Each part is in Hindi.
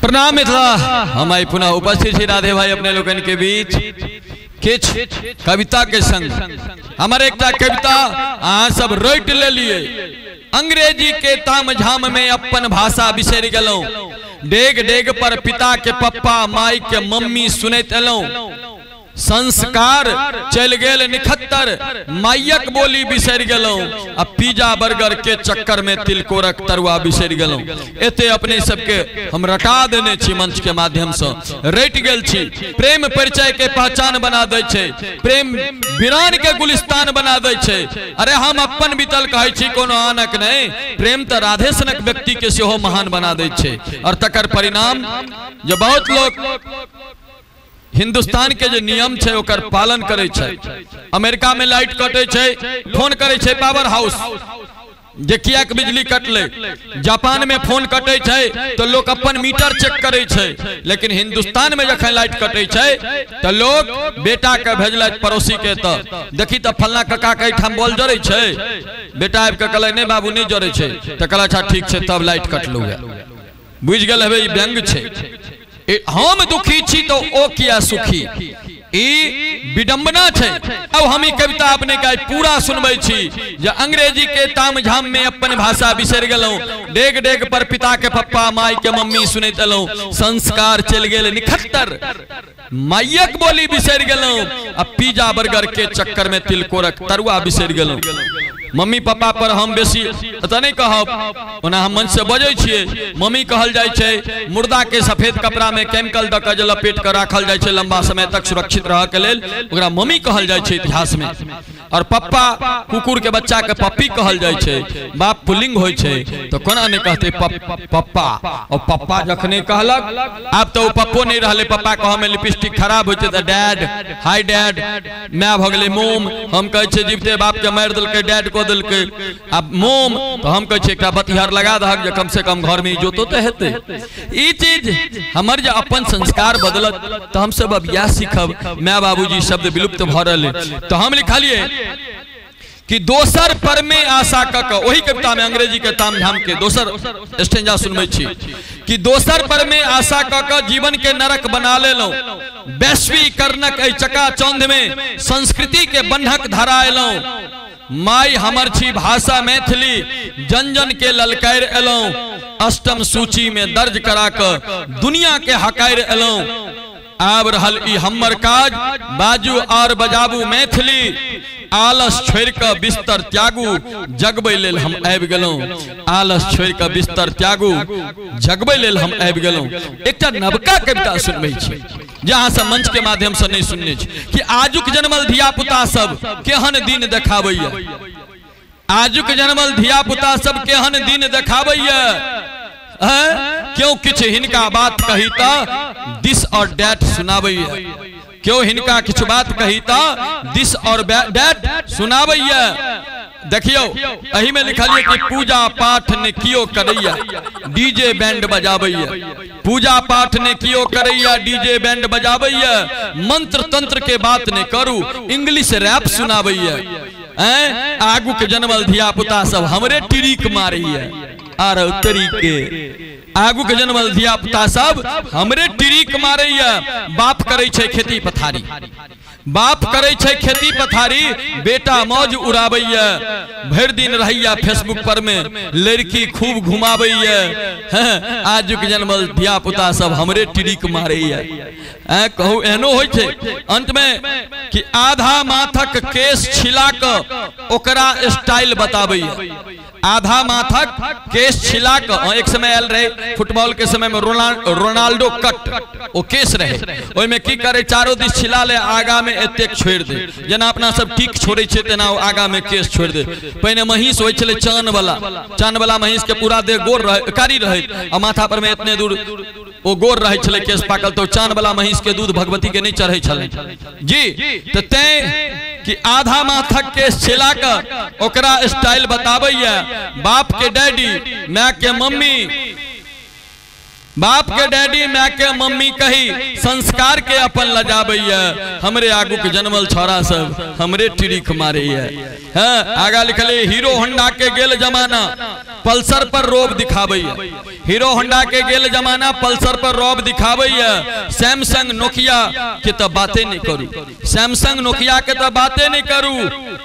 प्रणाम मिथिला। हम आई पुनः उपस्थित छी राधे भाई अपने लोगन के बीच किछ कविता के संग। हमारे एक कविता अहाँ सब रोट ले लिए। अंग्रेजी के ताम झाम में अपन भाषा बिसर गलौ। डेग डेग पर पिता के पप्पा माई के मम्मी सुनैत एलौ। संस्कार चल गेल निखत्तर मायक बोली बिसर गलौ। अब पिज्जा बर्गर के चक्कर में तिलकोरक तरुआ बिसर गलौ। एते अपने सबके हम रटा देने छी मंच के माध्यम से रट गेल छी। प्रेम परिचय के पहचान बना दे छे, प्रेम वीरान के गुलिस्तान बना दे छे। अरे हम अपन बीतल कहे छी कोनो आनक नहीं, प्रेम तो राधे सनक व्यक्ति के सेहो महान बना दे छे। और तकर परिणाम जो बहुत लोग हिंदुस्तान के जो नियम छे ओकर पालन करे छे। अमेरिका में लाइट कटे छे, फोन करे छे पावर हाउस जे किया के बिजली कटले। जापान में फोन कटे छे तो लोग अपन मीटर चेक करे छे। लेकिन हिंदुस्तान में जखन लाइट कटे छे तो लोग बेटा के भेजल पड़ोसी के तो देखी तो फलना कका के ठाम बॉल जरे छे। बेटा आबि के कहले नहीं बाबू नहीं जरे छे तो कहला अच्छा ठीक छे तब लाइट कटलू है। बुझ गेल हेबे ई व्यंग छे। हम दुखी छी तो ओ किया सुखी, ई विडंबना छे। अब हम ई कविता अपने का पूरा सुनबै छी। जे अंग्रेजी के ताम झाम में अपन भाषा बिसर गेलौ। डेग डेग पर पिता के पप्पा माई के मम्मी सुनैत एलौ। संस्कार चल गेल निखत्तर मायक बोली बिसर गेलौ। अब पिज्जा बर्गर के चक्कर में तिलकोरक तरुआ बिसर गेलौ। मम्मी पापा पर हम बेसी अत नहीं कहब, ओना हम मन से बजै छियै। मम्मी कहल जाय छै मुर्दा के सफेद कपड़ा में केमिकल द के लपेट के राखल जाय छै लंबा समय तक सुरक्षित रह के लेल, ओकरा मम्मी कहल जाय छै इतिहास में। और पप्पा कुकुर के बच्चा के पप्पी कहल जाय छै। बाप पुल्लिंग होय छै तो कोना ने कहते पप्पा। और पप्पा जखने कहलक अब तो पप्पो नहीं रहले। पप्पा कह में लिपस्टिक खराब होते तो डैड, हाय डैड। मैं भ गेलै मोम, हम कहे छै जीवते बाप के मार देलकै डैड को दिलके। अब मोम तो हम कहे छै एकटा बतिहार लगा दहक जे कम से कम घर में इज्जतो तो हेते। ई चीज हमर जे अपन संस्कार बदलत तो हम सब अब यह सीखब। मैं बाबूजी शब्द विलुप्त भ रहले तो हम लिखलिए कि दोसर पर में आशा कक। वही कविता में अंग्रेजी के ताम झाम के दोसर स्टेंजा सुनबै छी कि दोसर पर में आशा कक जीवन के नरक बना लेलौ। वैश्वीकरणक एहि चकाचौंध में संस्कृति के बंधक धरा एलौ। माई हमर छी भाषा मैथिली जन जन के ललकार एलौ। अष्टम सूची में दर्ज करा कर दुनिया के हकार एलौ। आब रहल ई हमर काज बाजू और बजाबू मैथिली। आलस छोड़ के बिस्तर त्यागू जगबै लेल हम आबि गेलौ। आलस छोड़ के बिस्तर त्यागू जगबै लेल हम आबि गेलौ। एकटा नवका कविता सुनबै छी जहाँ से मंच के माध्यम से नहीं सुनने छी कि आजुक जन्मल धिया पुता सब केहन दिन देखाबैया। आजुक जन्मल धिया पुता सब केहन दिन देखाबैया। क्यों किछ हिनका बात कही ता दिस और डैट सुनाबैया। क्यों हिनका किछ बात कही ता दिस और डैट सुनाबैया। देखियो अही में लिखलिए कि पूजा पाठ ने कियो करैया डीजे बैंड बजाबैया। पूजा पाठ ने कियो करैया डीजे बैंड बजाबैया। मंत्र तंत्र के बात ने करू इंग्लिश रैप सुनाबैया। आगू के जन्मल धिया पुता सब हमरे टिरिक मारैया। आर तरीके आगू के जन्मल धिया पुता सब हमरे टिरिक मारैया। बाप करे छै खेती पथारी, बाप करे छै खेती पथारी, बेटा मौज उड़ाबैया। भर दिन रहैया फेसबुक पर में लड़की खूब घुमाबैया। आजुक जन्मल धिया पुता सब हमरे टिरिक मारैया। कहू एहनो होय छै अंत में कि आधा माथक केस छिला के ओकरा स्टाइल बताबैया। आधा माथक केस छिला के एक समय आयल रहे फुटबॉल के समय में रोनाल्डो कट ओ केस रहे। ओय में की करे चारों दिस छिला ले आगा में एतेक छोड़ दे जना अपना सब टीक छोड़े छे तेना आगा में केस छोड़ दे। पहले महिष होय छले चान वाला महिष के पूरा देह गोर रहे कारी रहे और माथा पर में इतने दूर ओ गोर रहे छले केस पाकल। तो चान वाला महिष के दूध भगवती के नहीं चढ़े छले जी। तो तै कि आधा माथक केस छिला के ओकरा स्टाइल बताबैया। बाप के डैडी, माँ के मम्मी, संस्कार चल गेल निखत्तर मायक बोली बिसर गेलौ। संस्कार चल गेल निखत्तर मायक बोली बिसर गेलौ। अब पिज्जा बर्गर के चक्कर में तिलकोरक तरुआ बिसर गेलौ। बाप के डैडी माँ के मम्मी कही संस्कार के अपन लजाबैया हमरे आगू के जन्मल छोरा सब हमरे टिरिक मारैया। हाँ आगा लिखले हीरो होंडा के गेल जमाना पल्सर पर रोब दिखाबैया। हीरो होंडा के गेल जमाना पल्सर पर रोब दिखाबैया। सैमसंग नोकिया के तो बातें नहीं करू, सैमसंग नोकिया के तो बातें नहीं करू,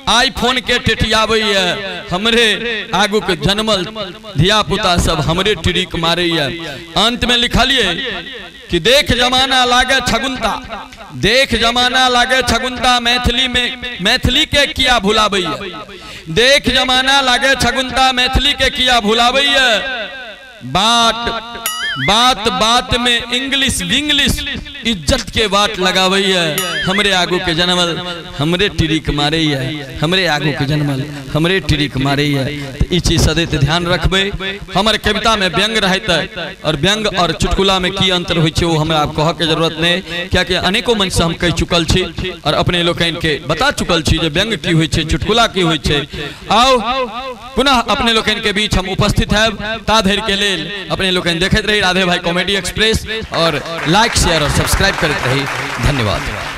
आईफोन के टेटियाबैया हमरे आगू के जन्मल धिया पुता सब हमरे टिरिक मारैया। अंत में लिखलिए कि देख जमाना लागे छगुंता, देख जमाना लागे छगुंता मैथिली में मैथिली के किया भुलाबैया। देख जमाना लागे छगुंता मैथिली के किया भुलाबैया। बात बात बात में इंग्लिश विंग्लिश इज्जत के बात लगावैया हमरे आगू के जन्मल हमरे टिरिक मारैया। हमरे आगू के जन्मल हमरे टिरिक मारैया। ई चीज सदैत ध्यान रखबे। हमर कविता में व्यंग रहता और व्यंग और चुटकुला में की अंतर होय छै वो हमरा आप कह के जरूरत नहीं, क्या कि अनेकों मंच से हम कह चुकल छी और अपने लोकन के बता चुकल छी जे व्यंग की होय छै चुटकुला की होय छै। आओ पुनः अपने लोकन के बीच हम उपस्थित है ता धैर्य के लेल अपने लोकन देखते रही राधे भाई कॉमेडी एक्सप्रेस और लाइक शेयर और सब्सक्राइब करते रही। धन्यवाद।